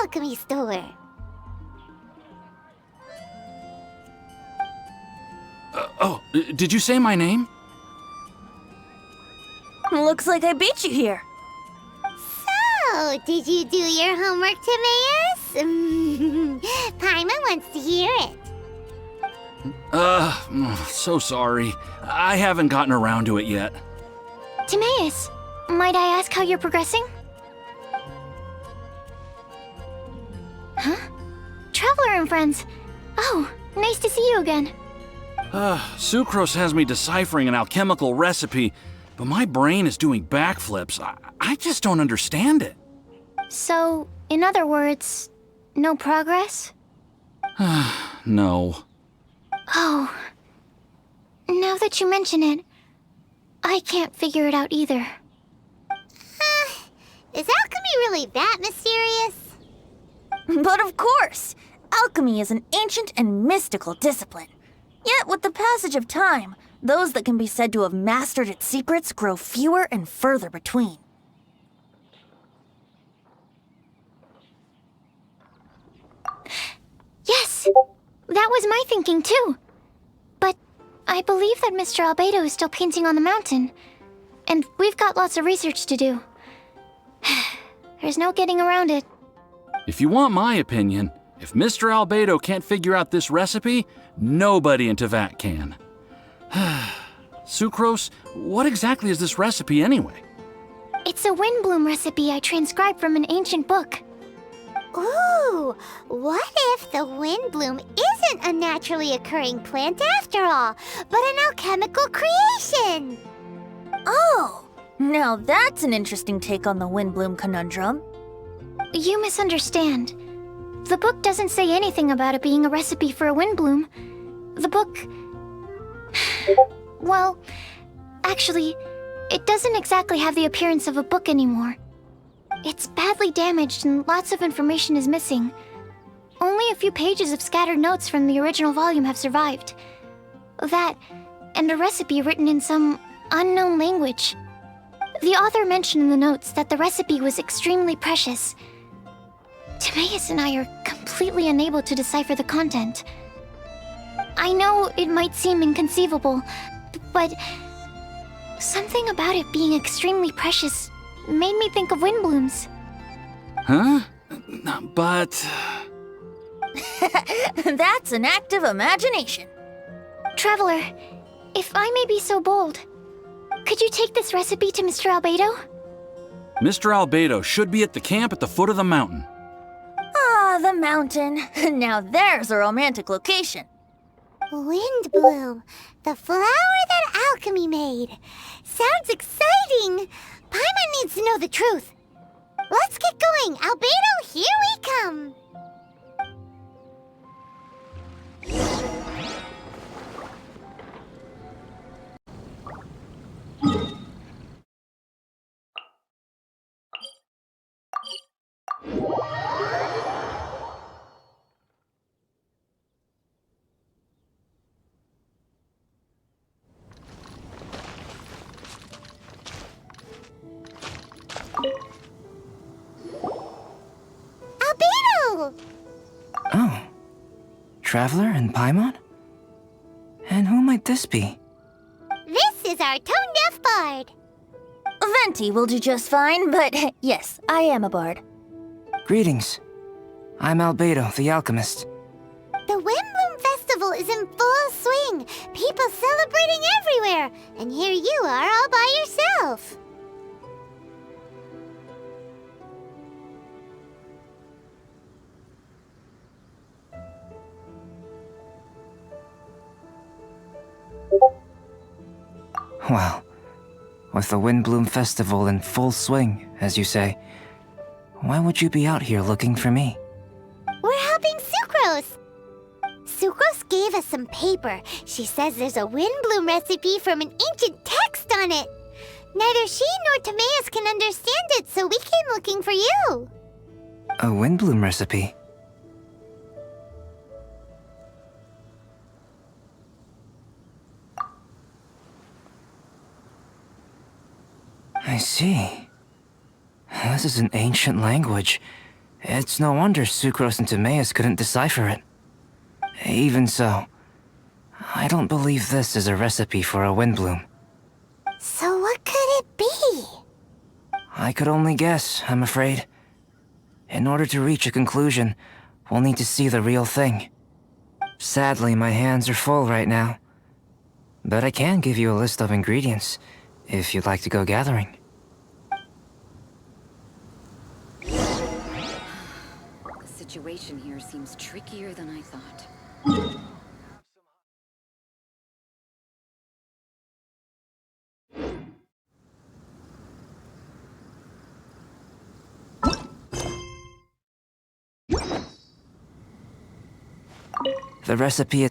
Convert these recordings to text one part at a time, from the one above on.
alchemy store. Did you say my name? Looks like I beat you here. So, did you do your homework, Timaeus? Paimon wants to hear it. So sorry. I haven't gotten around to it yet. Timaeus, might I ask how you're progressing? Huh? Traveler and friends. Oh, nice to see you again. Sucrose has me deciphering an alchemical recipe, but my brain is doing backflips. I just don't understand it. So, in other words, no progress? No. Oh. Now that you mention it, I can't figure it out either. Is alchemy really that mysterious? But of course! Alchemy is an ancient and mystical discipline. Yet with the passage of time, those that can be said to have mastered its secrets grow fewer and further between. Yes! That was my thinking too. But I believe that Mr. Albedo is still painting on the mountain. And we've got lots of research to do. There's no getting around it. If you want my opinion, if Mr. Albedo can't figure out this recipe, nobody in Tevat can. Sucrose, what exactly is this recipe anyway? It's a Windblume recipe I transcribed from an ancient book. Ooh, what if the Windblume isn't a naturally occurring plant after all, but an alchemical creation? Oh! Now that's an interesting take on the Windblume conundrum. You misunderstand. The book doesn't say anything about it being a recipe for a Windblume. The book... Well, actually, it doesn't exactly have the appearance of a book anymore. It's badly damaged and lots of information is missing. Only a few pages of scattered notes from the original volume have survived. That, and a recipe written in some unknown language. The author mentioned in the notes that the recipe was extremely precious. Timaeus and I are completely unable to decipher the content. I know it might seem inconceivable, but something about it being extremely precious made me think of Windblooms. Huh? But... That's an active imagination. Traveler, if I may be so bold, could you take this recipe to Mr. Albedo? Mr. Albedo should be at the camp at the foot of the mountain. Ah, the mountain. Now there's a romantic location. Windblume, the flower that alchemy made. Sounds exciting. Paimon needs to know the truth. Let's get going. Albedo, here we come. Albedo! Oh. Traveler and Paimon? And who might this be? This is our tone-deaf bard. Venti will do just fine, but yes, I am a bard. Greetings. I'm Albedo, the alchemist. The Windblume Festival is in full swing. People celebrating everywhere. And here you are all by yourself. Well, with the Windblume Festival in full swing, as you say, why would you be out here looking for me? We're helping Sucrose. Sucrose gave us some paper. She says there's a Windblume recipe from an ancient text on it. Neither she nor Timaeus can understand it, so we came looking for you. A Windblume recipe? I see. This is an ancient language, It's no wonder Sucrose and Timaeus couldn't decipher it. Even so, I don't believe this is a recipe for a Windblume. So what could it be? I could only guess, I'm afraid. In order to reach a conclusion, we'll need to see the real thing. Sadly, my hands are full right now. But I can give you a list of ingredients, if you'd like to go gathering. The situation here seems trickier than I thought. The recipe.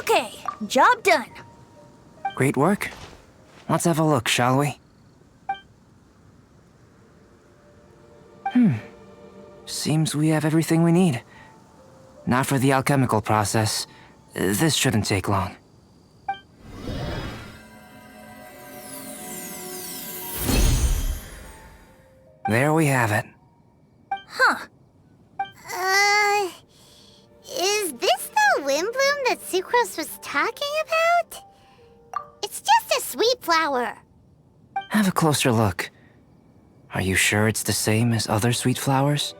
Okay, job done. Great work. Let's have a look, shall we? Seems we have everything we need. Not for the alchemical process. This shouldn't take long. There we have it. Is this the Windblume that Sucrose was talking about? It's just a sweet flower. Have a closer look. Are you sure it's the same as other sweet flowers?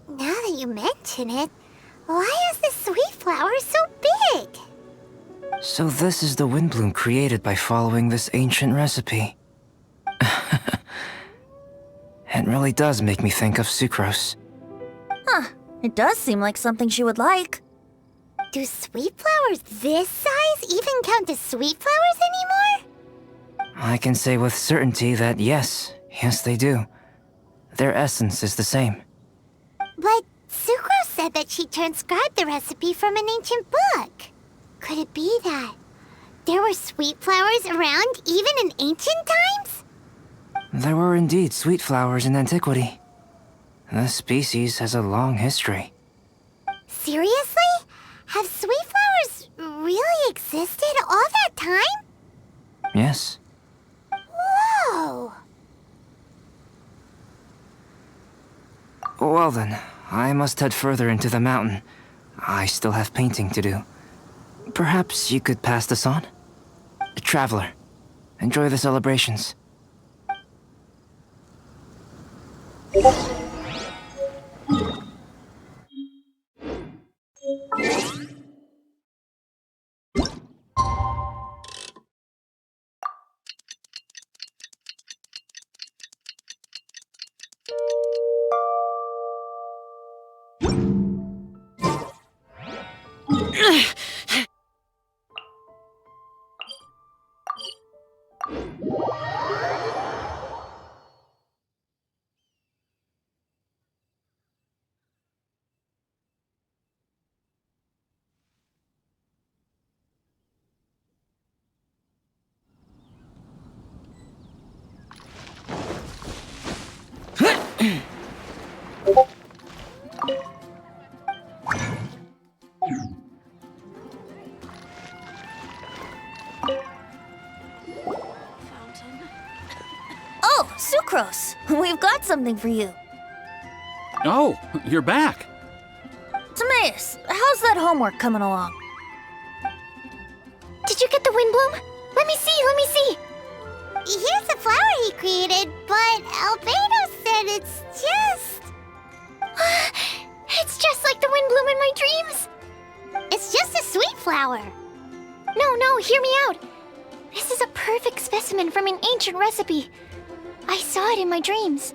Now that you mention it, why is this sweet flower so big? So this is the Windblume created by following this ancient recipe. It really does make me think of Sucrose. It does seem like something she would like. Do sweet flowers this size even count as sweet flowers anymore? I can say with certainty that yes, they do. Their essence is the same. But Sucrose said that she transcribed the recipe from an ancient book. Could it be that there were sweet flowers around even in ancient times? There were indeed sweet flowers in antiquity. The species has a long history. Seriously? Have sweet flowers really existed all that time? Yes. Whoa! Well then, I must head further into the mountain. I still have painting to do. Perhaps you could pass this on? Traveler, enjoy the celebrations. Oh, Sucrose! We've got something for you. Oh, you're back. Timaeus, how's that homework coming along? Did you get the Windblume? Let me see, let me see. Here's the flower he created, but Albedo said it's just... It's just like the Windblume in my dreams. It's just a sweet flower. No, hear me out. This is a perfect specimen from an ancient recipe. I saw it in my dreams.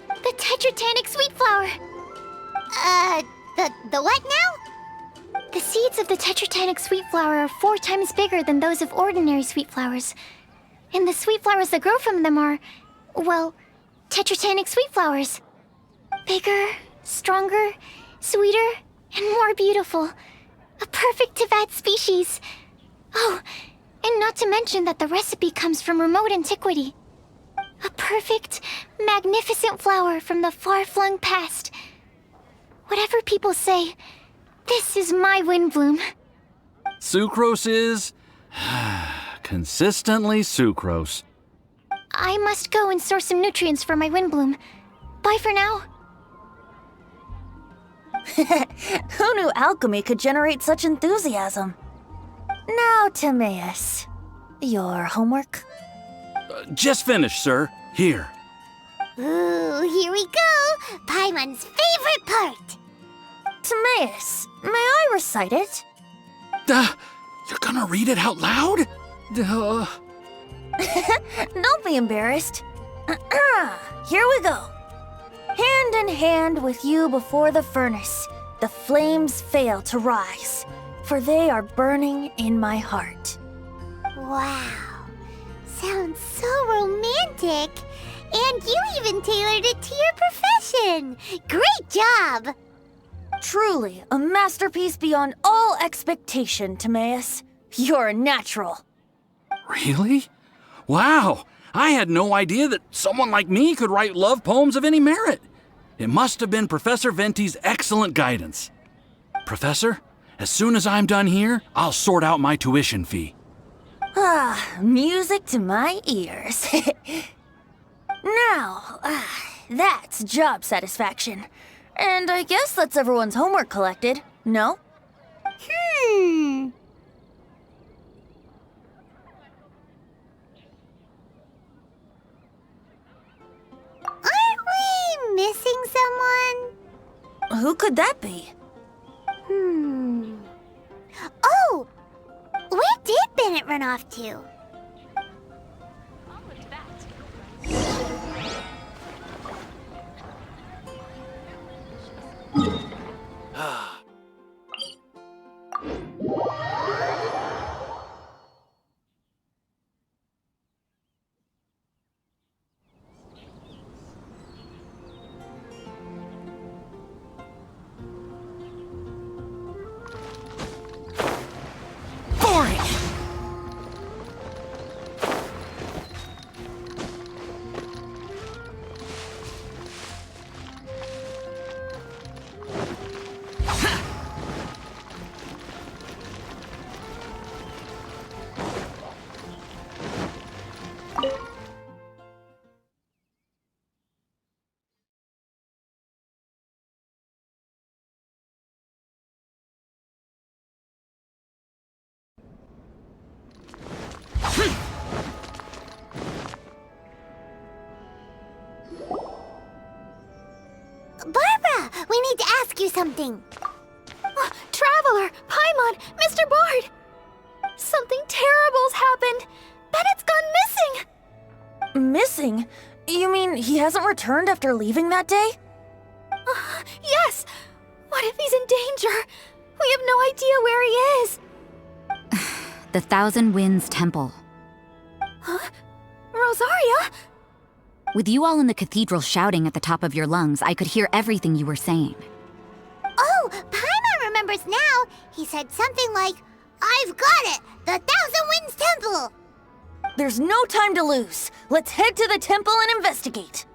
The Tetratanic sweet flower. The what now? The seeds of the Tetratanic sweet flower are 4 times bigger than those of ordinary sweet flowers. And the sweet flowers that grow from them are, well, Tetratanic sweet flowers. Bigger, stronger, sweeter, and more beautiful. A perfect Teyvat species. Oh, and not to mention that the recipe comes from remote antiquity. A perfect, magnificent flower from the far-flung past. Whatever people say, this is my Windblume. Sucrose is... consistently sucrose. I must go and source some nutrients for my Windblume. Bye for now. Who knew alchemy could generate such enthusiasm? Now, Timaeus, your homework? Just finished, sir. Here. Ooh, here we go! Paimon's favorite part! Timaeus, may I recite it? You're gonna read it out loud? Don't be embarrassed. Here we go. Hand in hand with you before the furnace, the flames fail to rise, for they are burning in my heart. Wow. Sounds so romantic. And you even tailored it to your profession. Great job! Truly, a masterpiece beyond all expectation, Timaeus. You're a natural. Really? Wow! I had no idea that someone like me could write love poems of any merit. It must have been Professor Venti's excellent guidance. Professor, as soon as I'm done here, I'll sort out my tuition fee. Music to my ears. Now, that's job satisfaction. And I guess that's everyone's homework collected, no? Aren't we missing someone? Who could that be? Oh! Where did Bennett run off to? Boring! Barbara, we need to ask you something. Traveler, Paimon, Mr. Bard! Something terrible's happened. Bennett's gone missing. Missing? You mean he hasn't returned after leaving that day? Yes. What if he's in danger? We have no idea where he is. The Thousand Winds Temple. Rosaria? With you all in the cathedral shouting at the top of your lungs, I could hear everything you were saying. Oh, Paimon remembers now. He said something like, I've got it! The Thousand Winds Temple! There's no time to lose. Let's head to the temple and investigate.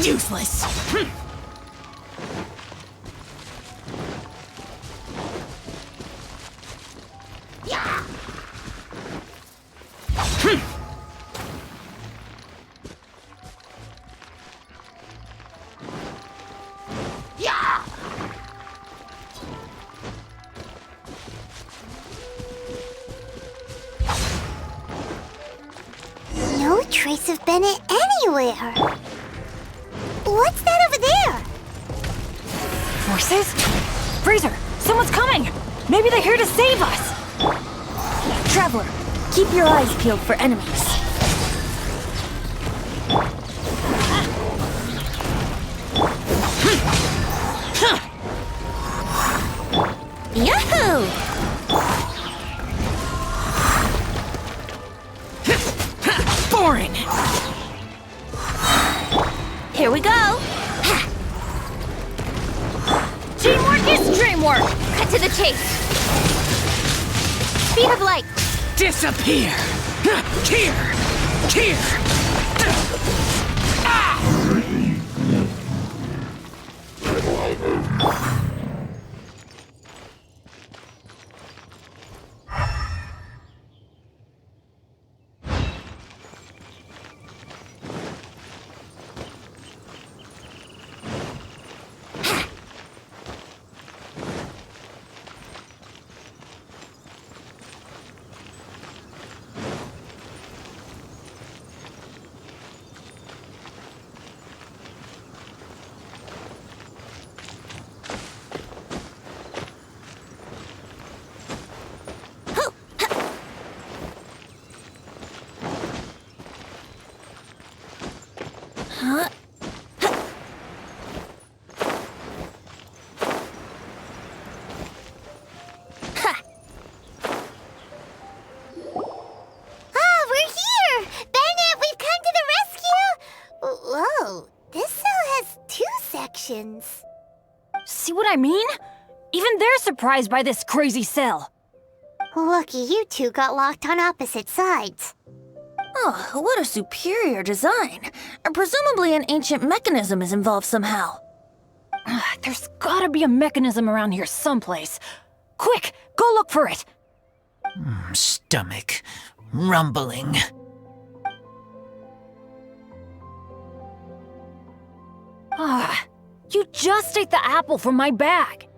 Useless. No trace of Bennett anywhere. What's that over there? Forces? Fraser, someone's coming! Maybe they're here to save us! Traveler, keep your eyes peeled for enemies. Yahoo! Boring! Here we go! Teamwork is dreamwork! Cut to the chase! Speed of light! Disappear! Here! Here! We're here! Bennett, we've come to the rescue! Whoa, this cell has 2 sections. See what I mean? Even they're surprised by this crazy cell. Lucky you two got locked on opposite sides. Oh, what a superior design. Presumably an ancient mechanism is involved somehow. There's gotta be a mechanism around here someplace. Quick, go look for it. Stomach rumbling. You just ate the apple from my bag.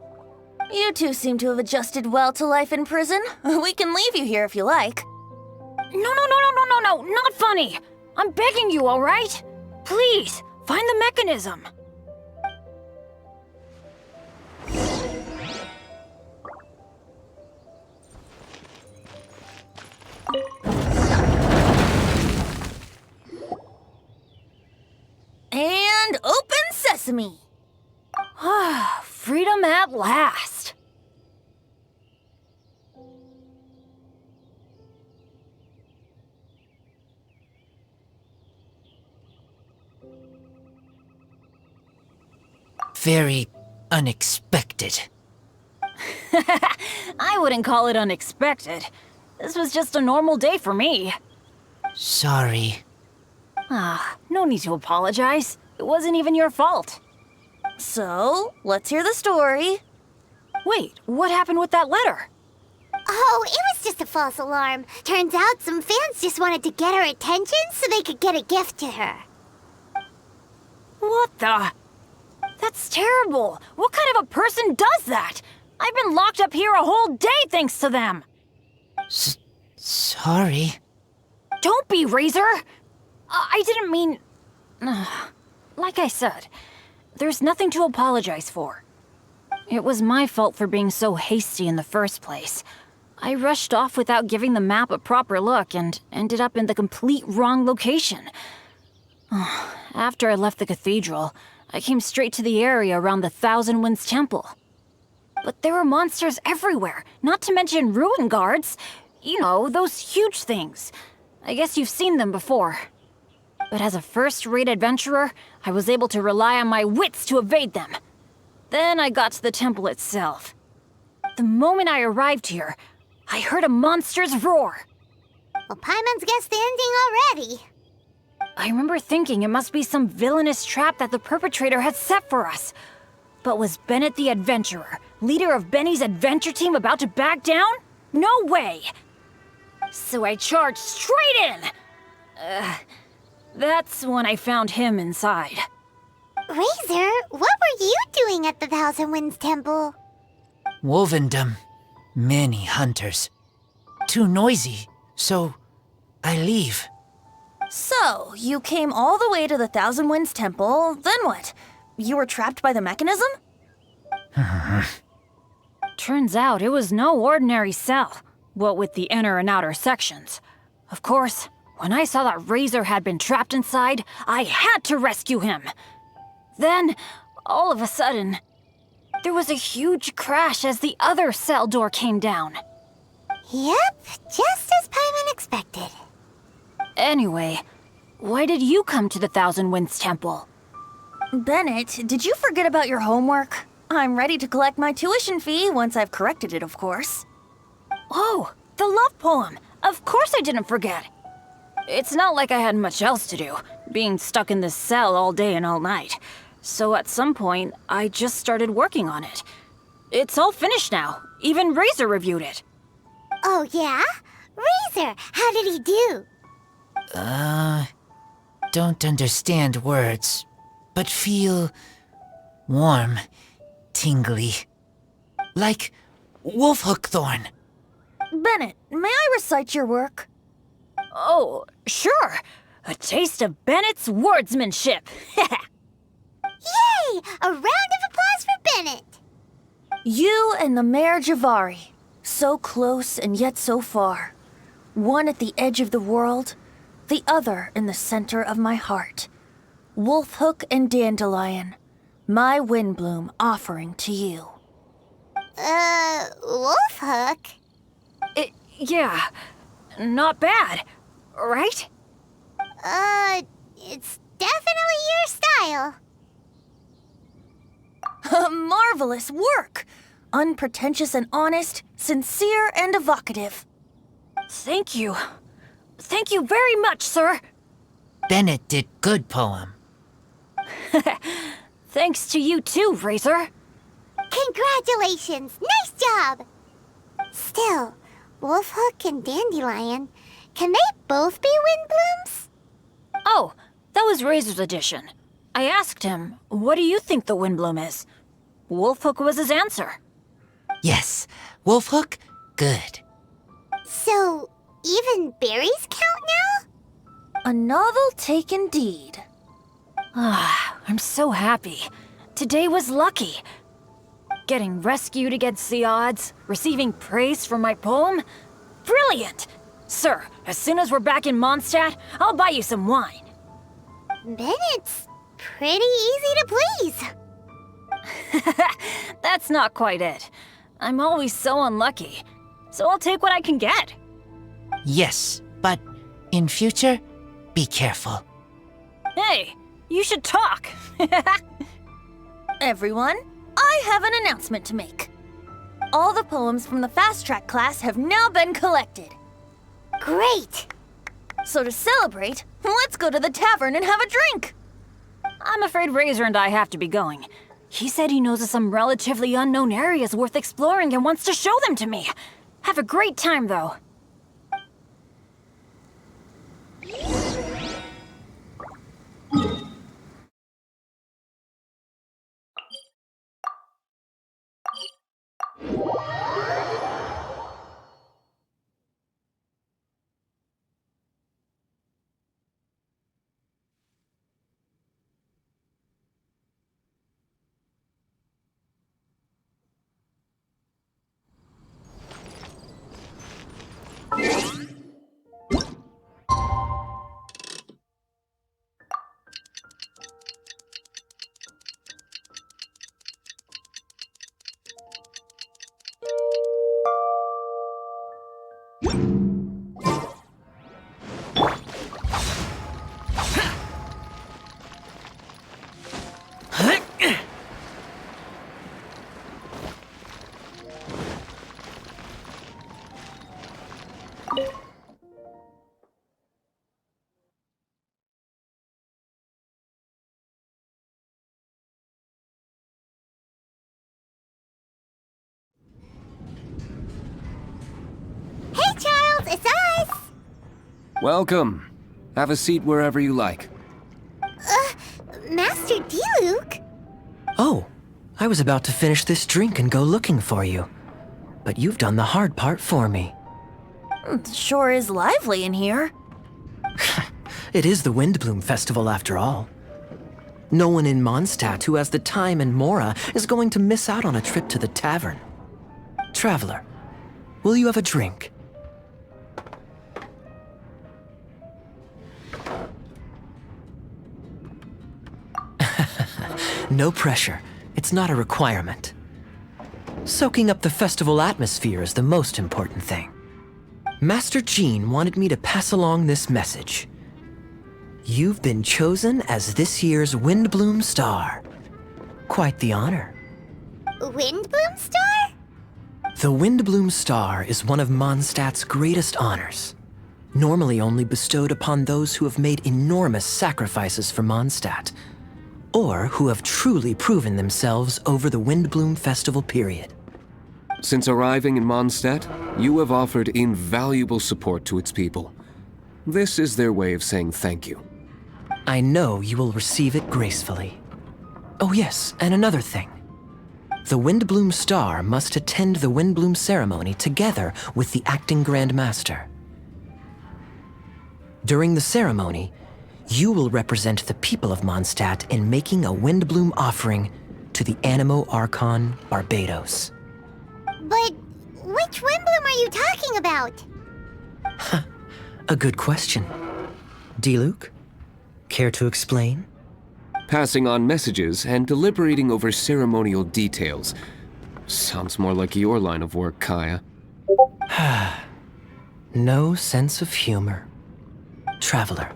You two seem to have adjusted well to life in prison. We can leave you here if you like. No, not funny. I'm begging you, all right? Please, find the mechanism. And open sesame. Freedom at last. Very unexpected. I wouldn't call it unexpected. This was just a normal day for me. Sorry. No need to apologize. It wasn't even your fault. So, let's hear the story. Wait, what happened with that letter? Oh, it was just a false alarm. Turns out some fans just wanted to get her attention so they could get a gift to her. What the? That's terrible. What kind of a person does that? I've been locked up here a whole day thanks to them. Sorry. Don't be, Razor. I didn't mean... Like I said, there's nothing to apologize for. It was my fault for being so hasty in the first place. I rushed off without giving the map a proper look and ended up in the complete wrong location. After I left the cathedral, I came straight to the area around the Thousand Winds Temple. But there were monsters everywhere, not to mention ruin guards. You know, those huge things. I guess you've seen them before. But as a first-rate adventurer, I was able to rely on my wits to evade them. Then I got to the temple itself. The moment I arrived here, I heard a monster's roar. Well, Paimon's guessed the ending already. I remember thinking it must be some villainous trap that the perpetrator had set for us. But was Bennett the adventurer, leader of Benny's adventure team, about to back down? No way! So I charged straight in! That's when I found him inside. Razor, what were you doing at the Thousand Winds Temple? Wovendom. Many hunters. Too noisy, so I leave. So, you came all the way to the Thousand Winds Temple, then what? You were trapped by the mechanism? Turns out it was no ordinary cell, what with the inner and outer sections. Of course, when I saw that Razor had been trapped inside, I had to rescue him. Then, all of a sudden, there was a huge crash as the other cell door came down. Yep, just as Paimon expected. Anyway, why did you come to the Thousand Winds Temple? Bennett, did you forget about your homework? I'm ready to collect my tuition fee once I've corrected it, of course. Oh, the love poem! Of course I didn't forget! It's not like I had much else to do, being stuck in this cell all day and all night. So at some point, I just started working on it. It's all finished now. Even Razor reviewed it. Oh, yeah? Razor, how did he do? Don't understand words, but feel warm, tingly. Like Wolfhookthorn. Bennett, may I recite your work? Oh, sure. A taste of Bennett's wordsmanship. Yay! A round of applause for Bennett! You and the Mare Javari, so close and yet so far. One at the edge of the world, the other in the center of my heart. Wolfhook and Dandelion, my Windblume offering to you. Wolfhook? Yeah, not bad, right? It's definitely your style. Marvelous work! Unpretentious and honest, sincere and evocative. Thank you. Thank you very much, sir. Bennett did good poem. Thanks to you too, Razor. Congratulations! Nice job! Still, Wolfhook and Dandelion, can they both be Windblooms? Oh, that was Razor's edition. I asked him, what do you think the Windblume is? Wolfhook was his answer. Yes, Wolfhook, good. So, even berries count now? A novel take indeed. Ah, I'm so happy. Today was lucky. Getting rescued against the odds, receiving praise for my poem? Brilliant! Sir, as soon as we're back in Mondstadt, I'll buy you some wine. Bennett's pretty easy to please. That's not quite it. I'm always so unlucky, so I'll take what I can get. Yes, but in future, be careful. Hey, you should talk. Everyone, I have an announcement to make. All the poems from the Fast Track class have now been collected. Great! So to celebrate, let's go to the tavern and have a drink. I'm afraid Razor and I have to be going. He said he knows of some relatively unknown areas worth exploring and wants to show them to me. Have a great time, though. Welcome. Have a seat wherever you like. Master Diluc? Oh, I was about to finish this drink and go looking for you. But you've done the hard part for me. It sure is lively in here. It is the Windblume Festival after all. No one in Mondstadt who has the time and mora is going to miss out on a trip to the tavern. Traveler, will you have a drink? No pressure. It's not a requirement. Soaking up the festival atmosphere is the most important thing. Master Jean wanted me to pass along this message. You've been chosen as this year's Windblume Star. Quite the honor. Windblume Star? The Windblume Star is one of Mondstadt's greatest honors, normally only bestowed upon those who have made enormous sacrifices for Mondstadt, or who have truly proven themselves over the Windblume Festival period. Since arriving in Mondstadt, you have offered invaluable support to its people. This is their way of saying thank you. I know you will receive it gracefully. Oh yes, and another thing. The Windblume Star must attend the Windblume ceremony together with the acting Grand Master. During the ceremony, you will represent the people of Mondstadt in making a Windblume offering to the Animo Archon Barbados. But which Windblume are you talking about? A good question. Diluc, care to explain? Passing on messages and deliberating over ceremonial details. Sounds more like your line of work, Kaya. No sense of humor. Traveler,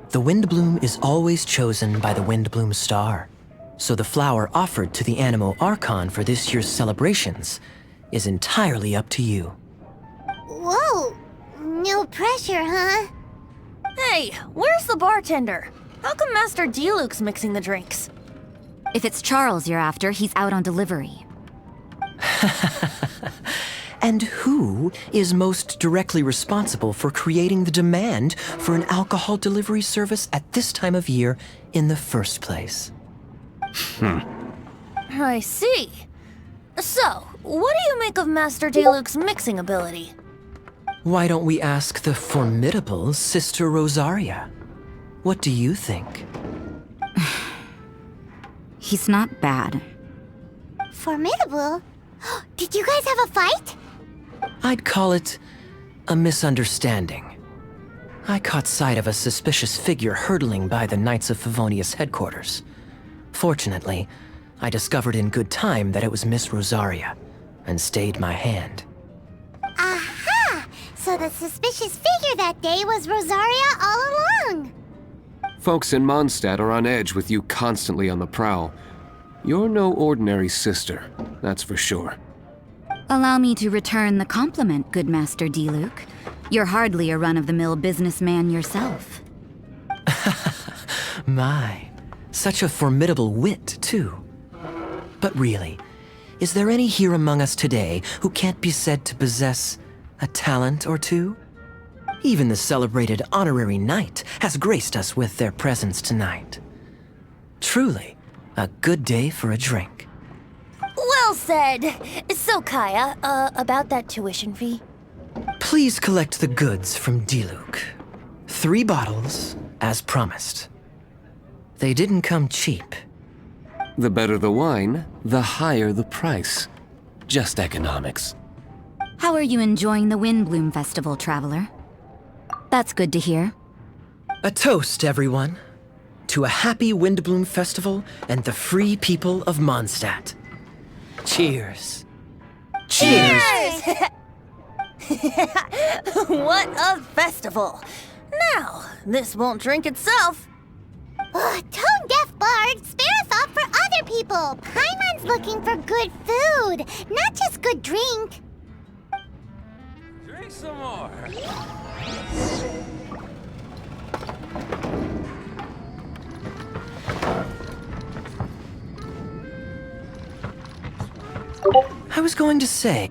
the Windblume is always chosen by the Windblume Star, so the flower offered to the Animo Archon for this year's celebrations is entirely up to you. Whoa! No pressure, huh? Hey, where's the bartender? How come Master Diluc's mixing the drinks? If it's Charles you're after, he's out on delivery. And who is most directly responsible for creating the demand for an alcohol delivery service at this time of year in the first place? I see. So, what do you make of Master Diluc's mixing ability? Why don't we ask the formidable Sister Rosaria? What do you think? He's not bad. Formidable? Did you guys have a fight? I'd call it a misunderstanding. I caught sight of a suspicious figure hurtling by the Knights of Favonius headquarters. Fortunately, I discovered in good time that it was Miss Rosaria, and stayed my hand. Aha! So the suspicious figure that day was Rosaria all along. Folks in Mondstadt are on edge with you constantly on the prowl. You're no ordinary sister, that's for sure. Allow me to return the compliment, good Master Diluc. You're hardly a run-of-the-mill businessman yourself. My, such a formidable wit, too. But really, is there any here among us today who can't be said to possess a talent or two? Even the celebrated honorary knight has graced us with their presence tonight. Truly, a good day for a drink. Well said. So, Kaya, about that tuition fee? Please collect the goods from Diluc. 3 bottles, as promised. They didn't come cheap. The better the wine, the higher the price. Just economics. How are you enjoying the Windblume Festival, Traveler? That's good to hear. A toast, everyone, to a happy Windblume Festival and the free people of Mondstadt. Cheers. Cheers! What a festival! Now, this won't drink itself. Tone-deaf bard, spare a thought for other people. Paimon's looking for good food, not just good drink. Drink some more. I was going to say...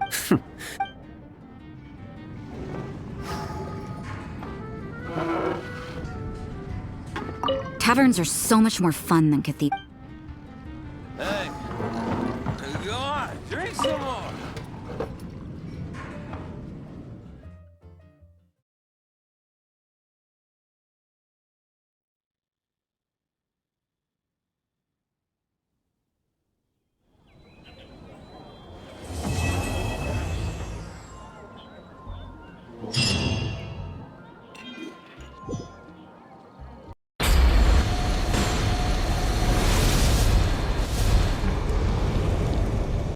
Taverns are so much more fun than cathedrals.